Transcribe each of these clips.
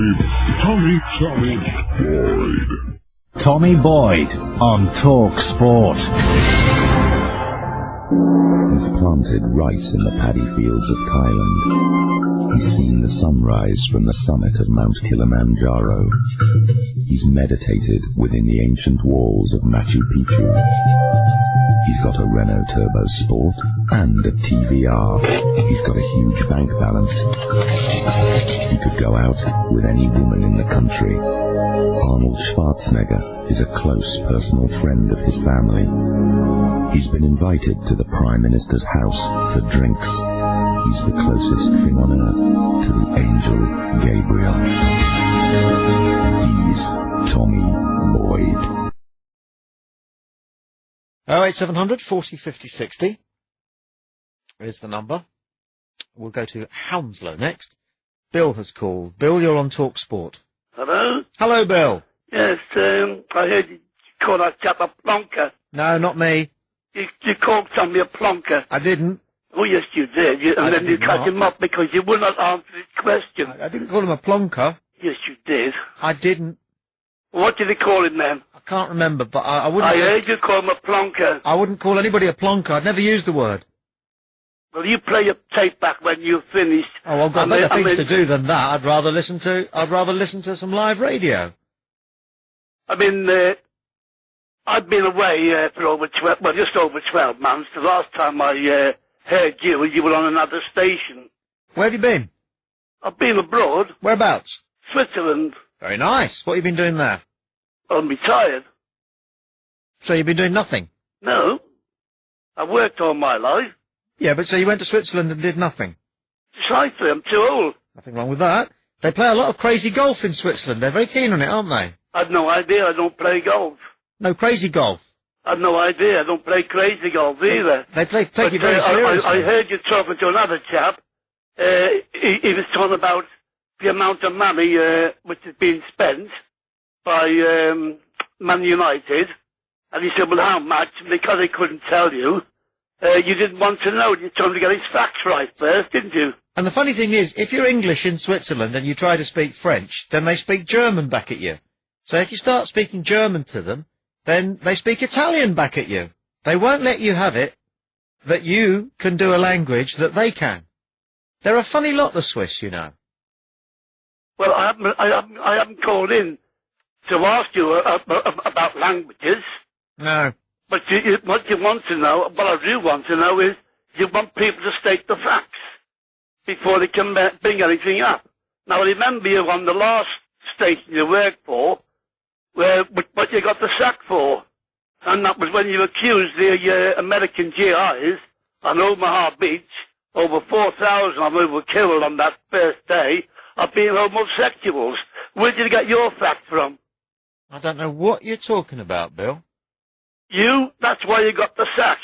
Tommy Boyd. Tommy Boyd on Talk Sport. He's planted rice in the paddy fields of Thailand. He's seen the sunrise from the summit of Mount Kilimanjaro. He's meditated within the ancient walls of Machu Picchu. He's got a Renault Turbo Sport and a TVR. He's got a huge bank balance. He could go out with any woman in the country. Arnold Schwarzenegger is a close personal friend of his family. He's been invited to the Prime Minister's house for drinks. He's the closest thing on earth to the angel Gabriel. He's Tommy Boyd. 08700 40 50 60 is the number. We'll go to Hounslow next. Bill has called. Bill, you're on Talk Sport. Hello? Hello, Bill. Yes, I heard you call that chap a plonker. No, not me. You called somebody a plonker. I didn't. Oh, yes, you did. And then you cut him up because you would not answer his question. I didn't call him a plonker. Yes, you did. I didn't. What did he call him then? I can't remember, but I wouldn't... I heard you call him a plonker. I wouldn't call anybody a plonker. I'd never used the word. Well, you play your tape back when you've finished. Oh, I've got better things to do than that. I'd rather listen to some live radio. I've been away for over 12, well, just over 12 months. The last time I heard you were on another station. Where have you been? I've been abroad. Whereabouts? Switzerland. Very nice. What have you been doing there? I'm retired. So you've been doing nothing? No. I've worked all my life. Yeah, but so you went to Switzerland and did nothing? Precisely, I'm too old. Nothing wrong with that. They play a lot of crazy golf in Switzerland. They're very keen on it, aren't they? I've no idea. I don't play golf. No, crazy golf. I've no idea. I don't play crazy golf either. They take you very seriously. I heard you talking to another chap. He was talking about the amount of money which has been spent by Man United. And he said, well, how much? And because he couldn't tell you, you didn't want to know. You told him to get his facts right first, didn't you? And the funny thing is, if you're English in Switzerland and you try to speak French, then they speak German back at you. So if you start speaking German to them, then they speak Italian back at you. They won't let you have it that you can do a language that they can. They're a funny lot, the Swiss, you know. Well, I haven't called in to ask you about languages. No. But what you want to know, what I do want to know is, you want people to state the facts before they can bring anything up. Now, I remember you on the last station you worked for, what you got the sack for. And that was when you accused the American GIs on Omaha Beach, over 4,000 of them were killed on that first day, of being homosexuals. Where did you get your fact from? I don't know what you're talking about, Bill. That's why you got the sack.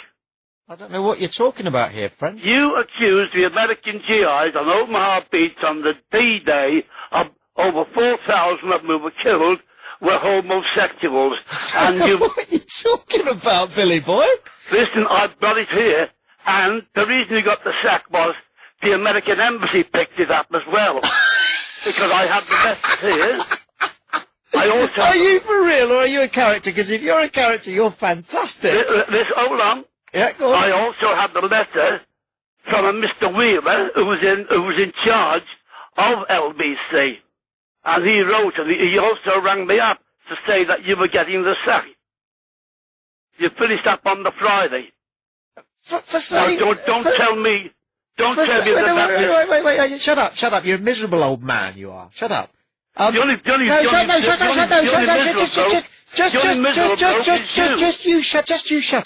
I don't know what you're talking about here, friend. You accused the American GIs on Omaha Beach on the D-Day of over 4,000 of them who were killed were homosexuals. And you... What are you talking about, Billy boy? Listen, I've got it here, and the reason you got the sack was the American Embassy picked it up as well. Because I had the message here. Are you for real, or are you a character? Because if you're a character, you're fantastic. Hold on. Yeah, go on. I also had the letter from a Mr. Wheeler, who was in charge of LBC. And he wrote, and he also rang me up to say that you were getting the sack. You finished up on the Friday. For saying... Now, don't tell me... Don't tell me that... Wait, shut up. You're a miserable old man, you are. Shut up. Just you shut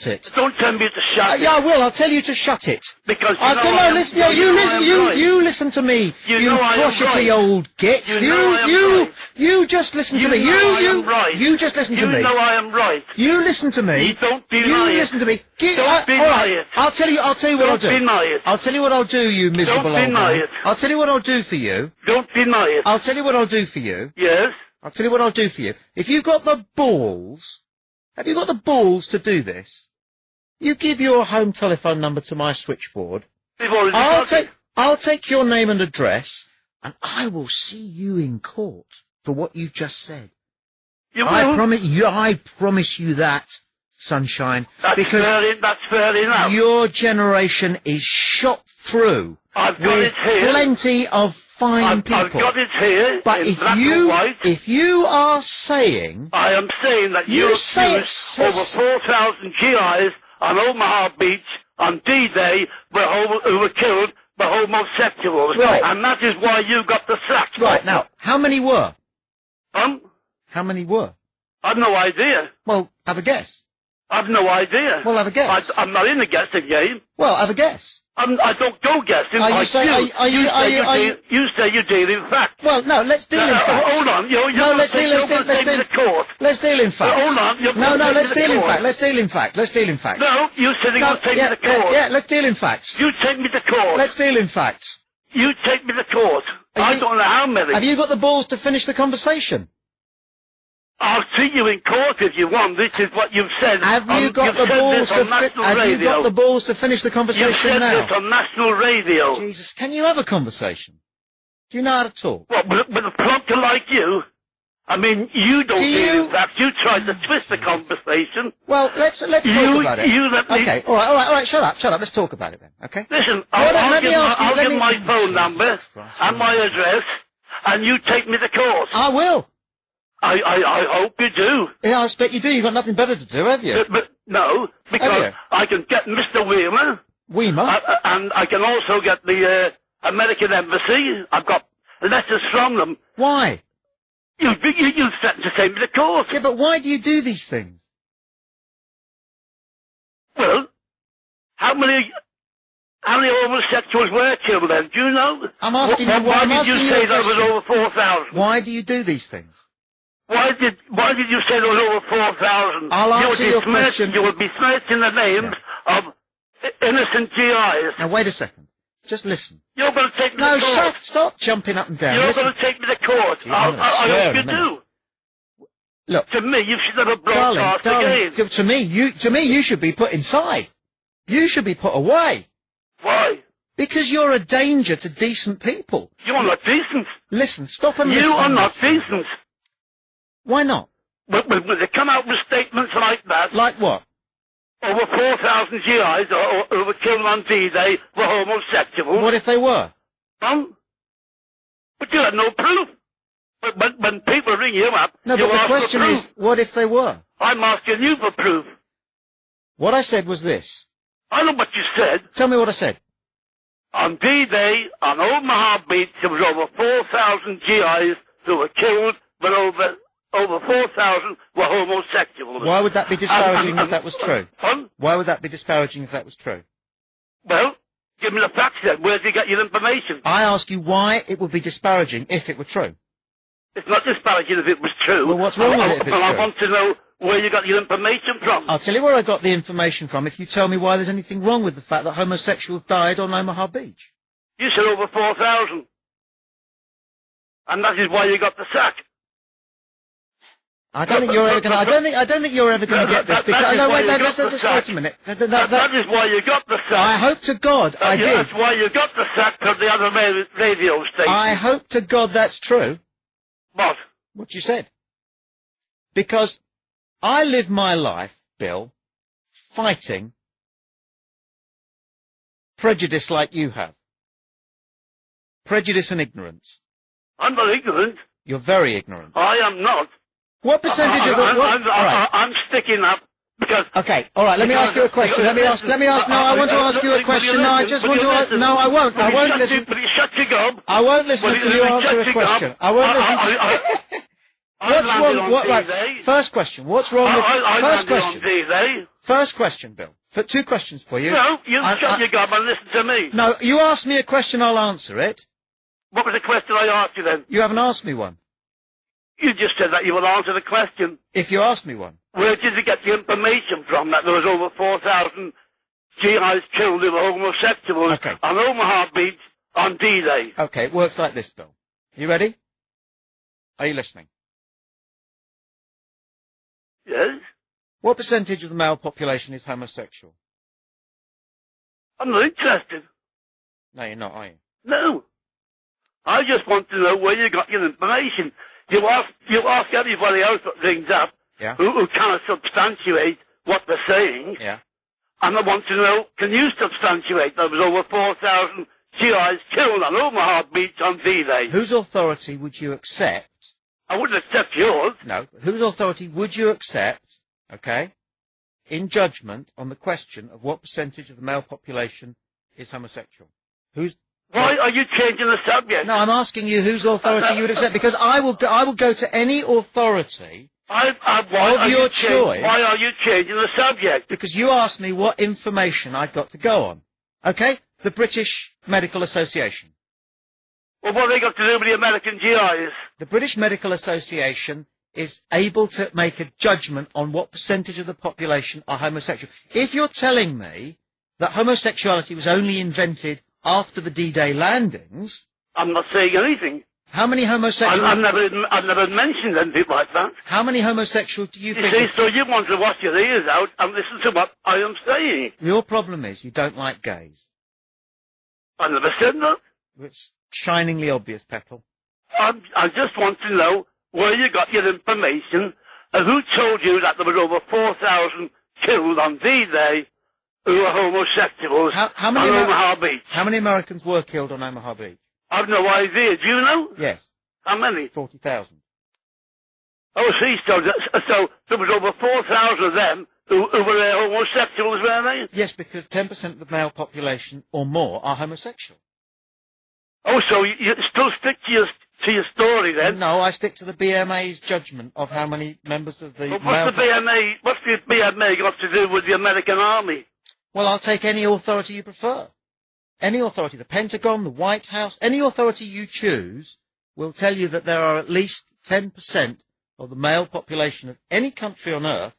it. Don't tell me to shut it. Yeah, I will. I'll tell you to shut it. Because you listen to me. You crotchety old git. You just listen to me. You just listen to me. You know I am right. You listen to me. Don't deny it. You listen to me. Don't deny it. I'll tell you what I'll do. Don't deny it. I'll tell you what I'll do, you miserable old man. Don't deny it. I'll tell you what I'll do for you. Don't deny it. I'll tell you what I'll do for you. Yes? I'll tell you what I'll do for you. If you've got the balls, have you got the balls to do this? You give your home telephone number to my switchboard. I'll take your name and address. and I will see you in court for what you've just said. You I will? promise you that, Sunshine, That's because fair enough. your generation is shot through I've got with it here. plenty of fine people. I've got it here But in black and white. if you are saying, I am saying that you accused over 4,000 GIs on Omaha Beach on D-Day who were killed by homosexuals. Right. And that is why you got the sack. right now, how many were? How many were? I've no idea. Well, have a guess. I've no idea. Well, have a guess. I'm not in the guessing game. Well, have a guess. I don't go guessing. Are you You say you deal in fact. Well, no, let's deal in facts. Hold on. Let's deal in facts. Hold on. Let's deal in facts. Let's deal in facts. Let's deal in facts. No, you said you're going to take me to court. Yeah, let's deal in facts. You take me to court. Let's deal in facts. You take me to court. I don't know how many. Have you got the balls to finish the conversation? I'll see you in court if you want. This is what you've said. Have you got the balls to finish the conversation You've said now? this on national radio. Jesus, can you have a conversation? Do you know how to talk? What, with a plonker like you? I mean, you don't deal in facts. You tried to twist the conversation. Well, let's talk about it. Okay, all right. Shut up. Let's talk about it then. Okay. Listen, I'll give my phone number and my address, and you take me to court. I will. I hope you do. Yeah, I expect you do. You've got nothing better to do, have you? But no, because I can get Mr. Weimer. And I can also get the American Embassy. I've got letters from them. Why? You threatened to take me to court. Yeah, but why do you do these things? Well, how many homosexuals were killed then? Do you know? I'm asking you. Why did you say there was over 4,000? Why do you do these things? Why did you say there was over 4,000? I'll answer your question. You would be smirching the names of innocent GIs. Now, wait a second. Just listen. You're going to take me to court. No, stop jumping up and down. You're going to take me to court. I hope you do. Look. To me, you should have broadcast again. To me, you should be put inside. You should be put away. Why? Because you're a danger to decent people. You're not decent. Listen, stop and listen. You are not decent. Why not? When they come out with statements like that. Like what? Over 4,000 GIs who were killed on D-Day were homosexuals. What if they were? But you had no proof. But when people ring you up, no, you but the ask question for proof. is, what if they were? I'm asking you for proof. What I said was this. I know what you said. Tell me what I said. On D-Day, on Omaha Beach, there was over 4,000 GIs who were killed, but over 4,000 were homosexuals. Why would that be disparaging if that was true? Pardon? Why would that be disparaging if that was true? Well, give me the facts then. Where did you get your information? I ask you why it would be disparaging if it were true. It's not disparaging if it was true. Well, what's wrong with it if it's true? I want to know where you got your information from. I'll tell you where I got the information from if you tell me why there's anything wrong with the fact that homosexuals died on Omaha Beach. You said over 4,000. And that is why you got the sack. I don't think you're ever going to. I don't think you're ever going to get this. Because no, wait a minute. That is why you got the sack. I hope to God I did. That's why you got the sack from the other radio station. I hope to God that's true. What? What you said. Because I live my life, Bill, fighting prejudice like you have. Prejudice and ignorance. I'm not ignorant. You're very ignorant. I am not. What percentage of the... I'm sticking up because... Okay, all right, let me ask you a question. Let me ask... No, I want to ask you a question. No, I just want to ask... No, I won't. I won't listen... Will you shut your gob? I won't listen to you answer a question. I won't listen to... What's wrong... Right, first question. What's wrong with... First question. First question, Bill. Two questions for you. No, you shut your gob and listen to me. No, you ask me a question, I'll answer it. What was the question I asked you then? You haven't asked me one. You just said that you will answer the question. If you ask me one. Where did you get the information from that there was over 4,000 GIs killed who were homosexuals on Omaha Beach on D-Day? Okay, it works like this, Bill. You ready? Are you listening? Yes. What percentage of the male population is homosexual? I'm not interested. No, you're not, are you? No. I just want to know where you got your information. You ask everybody else that rings up Yeah. who cannot substantiate what they're saying. Yeah. And I want to know, can you substantiate there was over 4,000 GIs killed on Omaha Beach on D-Day? Whose authority would you accept? I wouldn't accept yours. No. Whose authority would you accept, okay, in judgment on the question of what percentage of the male population is homosexual? Why are you changing the subject? No, I'm asking you whose authority you would accept, because I will go to any authority of your choice. Why are you changing the subject? Because you asked me what information I've got to go on. Okay? The British Medical Association. Well, what have they got to do with the American GIs? The British Medical Association is able to make a judgment on what percentage of the population are homosexual. If you're telling me that homosexuality was only invented after the D-Day landings... I'm not saying anything. How many homosexuals... I've never mentioned anything like that. How many homosexuals do you think... You see, so you want to wash your ears out and listen to what I am saying. Your problem is you don't like gays. I never said that. It's shiningly obvious, Petal. I just want to know where you got your information and who told you that there was over 4,000 killed on D-Day who were homosexuals on Omaha Beach. How many Americans were killed on Omaha Beach? I've no idea. Do you know? Yes. How many? 40,000. Oh, see, so there was over 4,000 of them who were homosexuals, were they? Yes, because 10% of the male population or more are homosexual. Oh, so you still stick to your story then? No, I stick to the BMA's judgment of how many members of the What's the BMA got to do with the American Army? Well, I'll take any authority you prefer. Any authority, the Pentagon, the White House, any authority you choose will tell you that there are at least 10% of the male population of any country on earth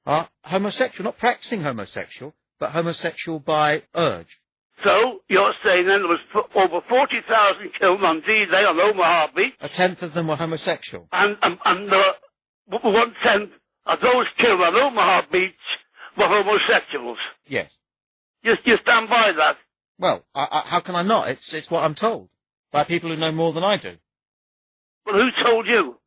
are homosexual, not practicing homosexual, but homosexual by urge. So, you're saying then there was over 40,000 killed on D-Day on Omaha Beach? A tenth of them were homosexual. And 1/10 of those killed on Omaha Beach were homosexuals? Yes. You stand by that? Well, how can I not? It's what I'm told by people who know more than I do. Well, who told you?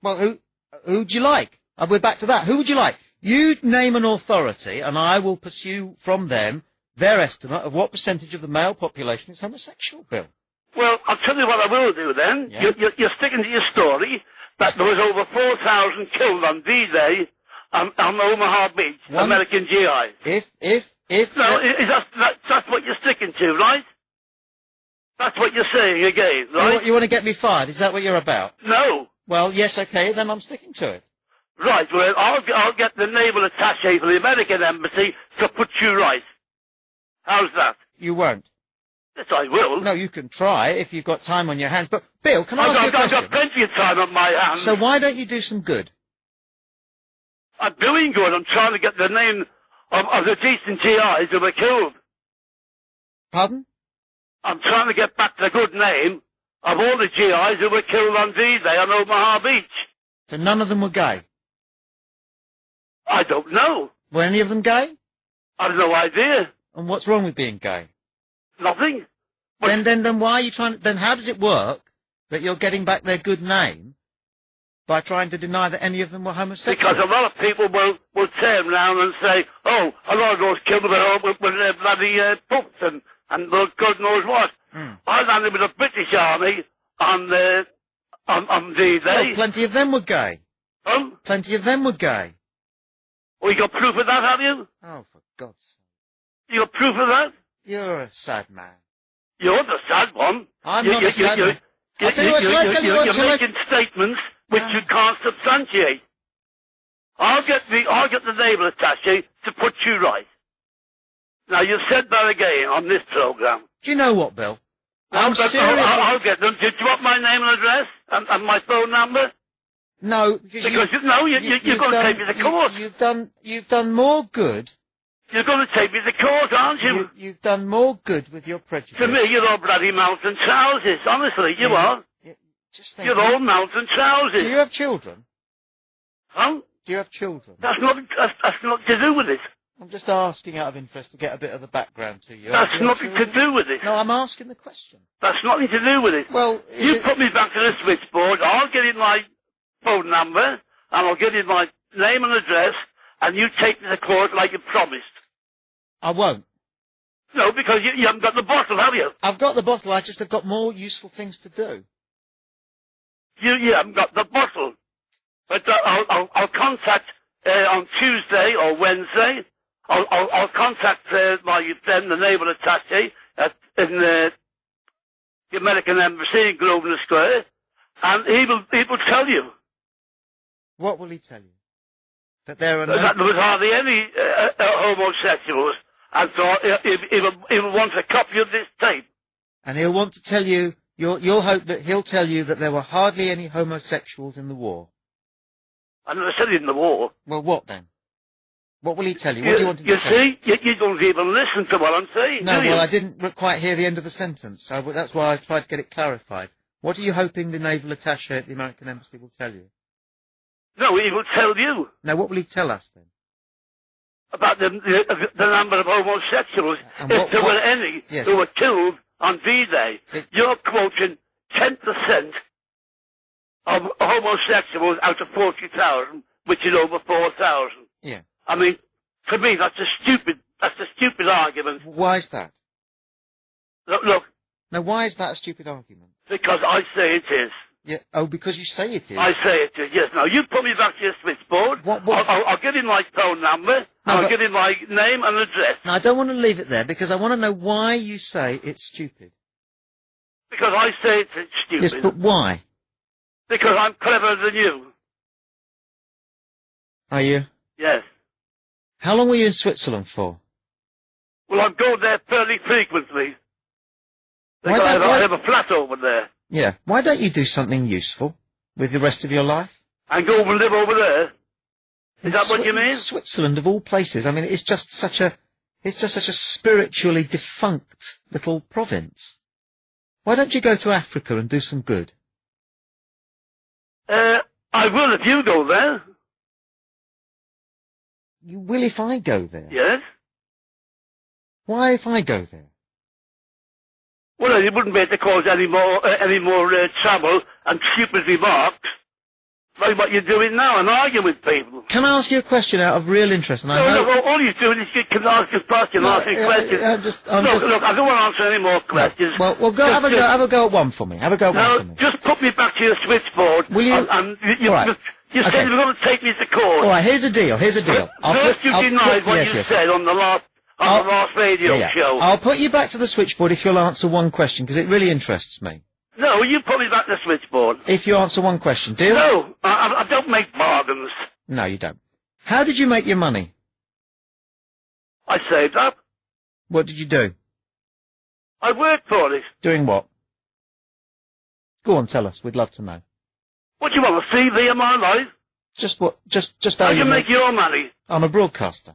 Well, who'd you like? We're back to that. Who would you like? You name an authority, and I will pursue from them their estimate of what percentage of the male population is homosexual, Bill. Well, I'll tell you what I will do then. Yeah. You're sticking to your story that there was over 4,000 killed on D-Day on Omaha Beach, American GI. No, that's what you're sticking to, right? That's what you're saying again, right? You want to get me fired? Is that what you're about? No. Well, yes, okay, then I'm sticking to it. Right, well, I'll get the naval attaché for the American embassy to put you right. How's that? You won't. Yes, I will. No, you can try if you've got time on your hands. But, Bill, can I ask you a question? I've got plenty of time on my hands. So why don't you do some good? I'm doing good. I'm trying to get the name of the decent GIs who were killed. Pardon? I'm trying to get back the good name of all the GIs who were killed on D-Day on Omaha Beach. So none of them were gay? I don't know. Were any of them gay? I've no idea. And what's wrong with being gay? Nothing. Then why are you trying... Then how does it work that you're getting back their good name by trying to deny that any of them were homosexual? Because a lot of people will turn around and say, oh, a lot of those killed were bloody pups and God knows what. I landed with the British Army on D-Day. Well, plenty of them were gay. Plenty of them were gay. Oh, you got proof of that, have you? Oh, for God's sake. You got proof of that? You're a sad man. You're the sad one. I'm not a sad man. You're making statements which you can't substantiate. I'll get the naval attaché to put you right. Now, you've said that again on this program. Do you know what, Bill? I'll get them. Do you want my name and address and my phone number? No, because you're going to take me to court. You've done more good. You're going to take me to court, aren't you? You've done more good with your prejudice. To me, you're all bloody mountain trousers. Honestly, you are. You're all mountain trousers. Do you have children? Huh? Do you have children? That's not to do with it. I'm just asking out of interest to get a bit of the background to you. That's nothing to do with it. No, I'm asking the question. That's nothing to do with it. Well, you put me back to the switchboard, I'll get in my phone number, and I'll get in my name and address, and you take me to court like you promised. I won't. No, because you haven't got the bottle, have you? I've got the bottle, I just have got more useful things to do. You haven't got the bottle. But I'll contact on Tuesday or Wednesday. I'll contact my friend, the naval attaché in the American Embassy in Grosvenor Square, and he will tell you. What will he tell you? That there are that there was hardly any homosexuals, and so he will want a copy of this tape. And he'll want to tell you. You'll hope that he'll tell you that there were hardly any homosexuals in the war. I never said in the war. Well, what then? What will he tell you? What do you want him to tell you? You see, you don't even listen to what I'm saying, No, do you? well, I didn't quite hear the end of the sentence, so that's why I tried to get it clarified. What are you hoping the naval attaché at the American Embassy will tell you? No, he will tell you. Now, what will he tell us then? About the number of homosexuals, if there were any who were killed on D-Day. You're quoting 10% of homosexuals out of 40,000, which is over 4,000. Yeah. I mean, to me, that's a stupid argument. Why is that? Look. Now, why is that a stupid argument? Because I say it is. Yeah. Oh, because you say it is. I say it is, yes. Now, you put me back to your switchboard. I'll get in my phone number, and I'll get in my name and address. Now, I don't want to leave it there, because I want to know why you say it's stupid. Because I say it's stupid. Yes, but why? Because I'm cleverer than you. Are you? Yes. How long were you in Switzerland for? Well, I go there fairly frequently. Because I have a flat over there. Yeah. Why don't you do something useful with the rest of your life? And go and live over there? Is that what you mean? Switzerland, of all places. I mean, it's just such a spiritually defunct little province. Why don't you go to Africa and do some good? I will if you go there. You will if I go there? Yes. Why if I go there? Well, you wouldn't be able to cause any more trouble and stupid remarks like what you're doing now and arguing with people. Can I ask you a question out of real interest? No, all you're doing is you can ask questions. Look, I don't want to answer any more questions. Well, go have a go at one for me. Have a go at one for me. Just put me back to your switchboard. Will you? You said you were going to take me to court. All right, here's the deal. First you denied what you said on the last radio show. I'll put you back to the switchboard if you'll answer one question, because it really interests me. No, you put me back to the switchboard. If you answer one question, deal? No, I don't make bargains. No, you don't. How did you make your money? I saved up. What did you do? I worked for it. Doing what? Go on, tell us. We'd love to know. What do you want, a CV of my life? Just what? Just how you make your money? I'm a broadcaster.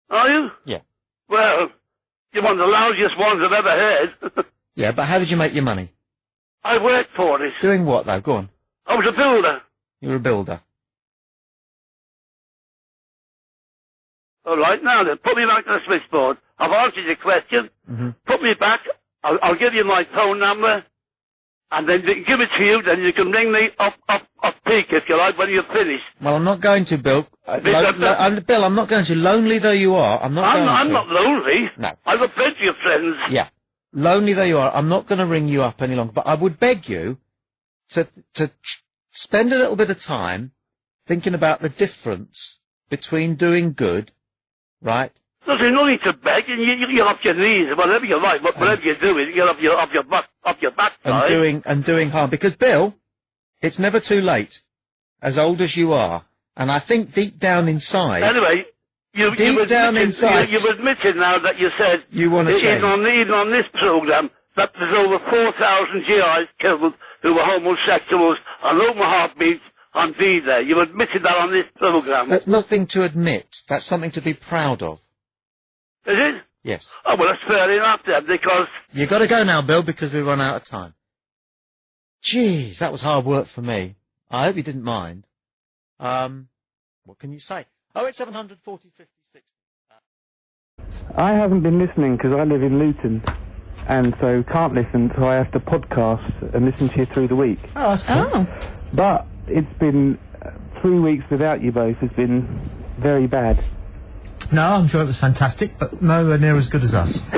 Are you? Yeah. Well, you're one of the lousiest ones I've ever heard. Yeah, but how did you make your money? I worked for it. Doing what, though? Go on. I was a builder. You were a builder. All right, now then, put me back to the switchboard. I've answered your question. Mm-hmm. Put me back. I'll give you my phone number. And then give it to you, then you can ring me off peak, if you like, when you're finished. Well, I'm not going to, Bill. Bill, I'm not going to. Lonely though you are, I'm not going to. I'm not lonely. No. I've got plenty of friends. Yeah. Lonely though you are, I'm not going to ring you up any longer. But I would beg you to spend a little bit of time thinking about the difference between doing good, right? There's nothing to beg, and you get off your knees, whatever you like, whatever you do, you get off your backside. And doing harm. Because, Bill, it's never too late, as old as you are. And I think deep down inside... Anyway, you've admitted now that you said... You want to change. Even on this programme, that there's over 4,000 GIs killed who were homosexuals on Omaha Beach on D-Day. You've admitted that on this programme. That's nothing to admit. That's something to be proud of. Is it? Yes. Oh, well, that's fair enough then, because... You've got to go now, Bill, because we've run out of time. Jeez, that was hard work for me. I hope you didn't mind. What can you say? 08700 40 50 60. I haven't been listening because I live in Luton, and so can't listen, so I have to podcast and listen to you through the week. Oh, that's cool. Oh. But it's been 3 weeks without you both has been very bad. No, I'm sure it was fantastic, but nowhere near as good as us.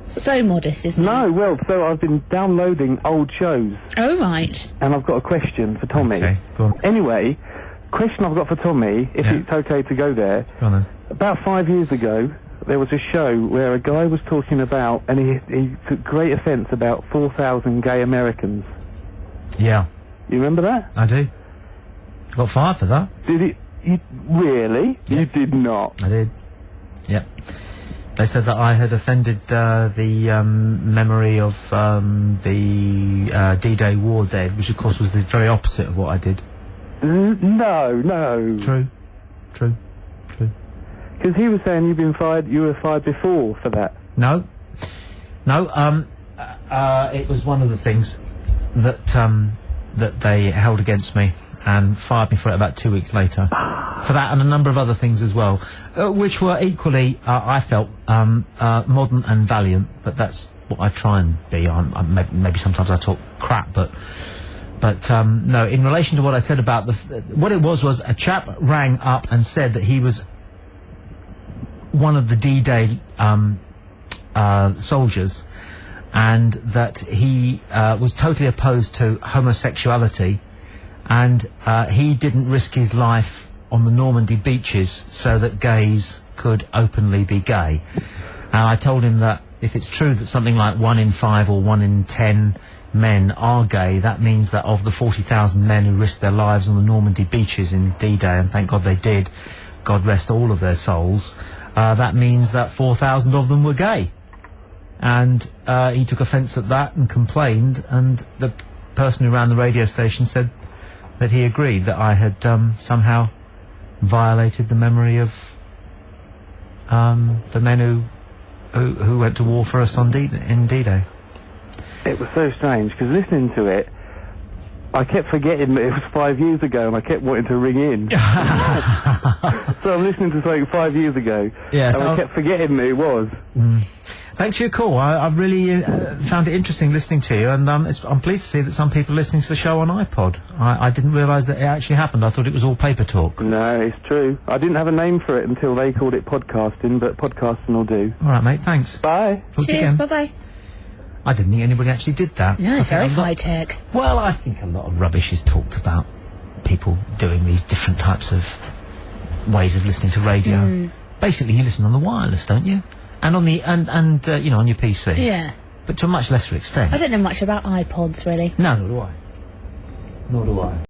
So modest, isn't it? No, well, so I've been downloading old shows, Oh, right. and I've got a question for Tommy. Okay, go on. Anyway, question I've got for Tommy, if Yeah. it's okay to go there. Go on then. About 5 years ago, there was a show where a guy was talking about, and he took great offence about 4,000 gay Americans. Yeah, You remember that? I do. Got fired for that. Did he? You, really? Yeah. You did not. I did. Yep. They said that I had offended the memory of the D-Day war dead, which of course was the very opposite of what I did. No. True. Because he was saying you were fired before for that. No. It was one of the things that that they held against me and fired me for it about 2 weeks later. For that and a number of other things as well, which were equally, I felt, modern and valiant. But that's what I try and be. Maybe sometimes I talk crap, but no. In relation to what I said about what it was a chap rang up and said that he was one of the D-Day soldiers, and that he was totally opposed to homosexuality, and he didn't risk his life on the Normandy beaches so that gays could openly be gay. And I told him that if it's true that something like 1 in 5 or 1 in 10 men are gay, that means that of the 40,000 men who risked their lives on the Normandy beaches in D-Day, and thank God they did, God rest all of their souls, that means that 4,000 of them were gay. And he took offence at that and complained, and the person who ran the radio station said that he agreed that I had somehow violated the memory of the men who went to war for us on in D-Day. It was so strange, because listening to it, I kept forgetting that it was 5 years ago, and I kept wanting to ring in. So I'm listening to something 5 years ago, Yes, and I kept forgetting that it was. Thanks for your call. I really found it interesting listening to you, and I'm pleased to see that some people are listening to the show on iPod. I didn't realise that it actually happened. I thought it was all paper talk. No, it's true. I didn't have a name for it until they called it podcasting, but podcasting will do. All right, mate, thanks. Bye. Talk to you Cheers, again. bye-bye. I didn't think anybody actually did that. No, So I it's think very a lot- high-tech. Well, I think a lot of rubbish is talked about people doing these different types of ways of listening to radio. Basically, you listen on the wireless, don't you? And on the you know, on your PC. Yeah. But to a much lesser extent. I don't know much about iPods, really. No, nor do I. Nor do I.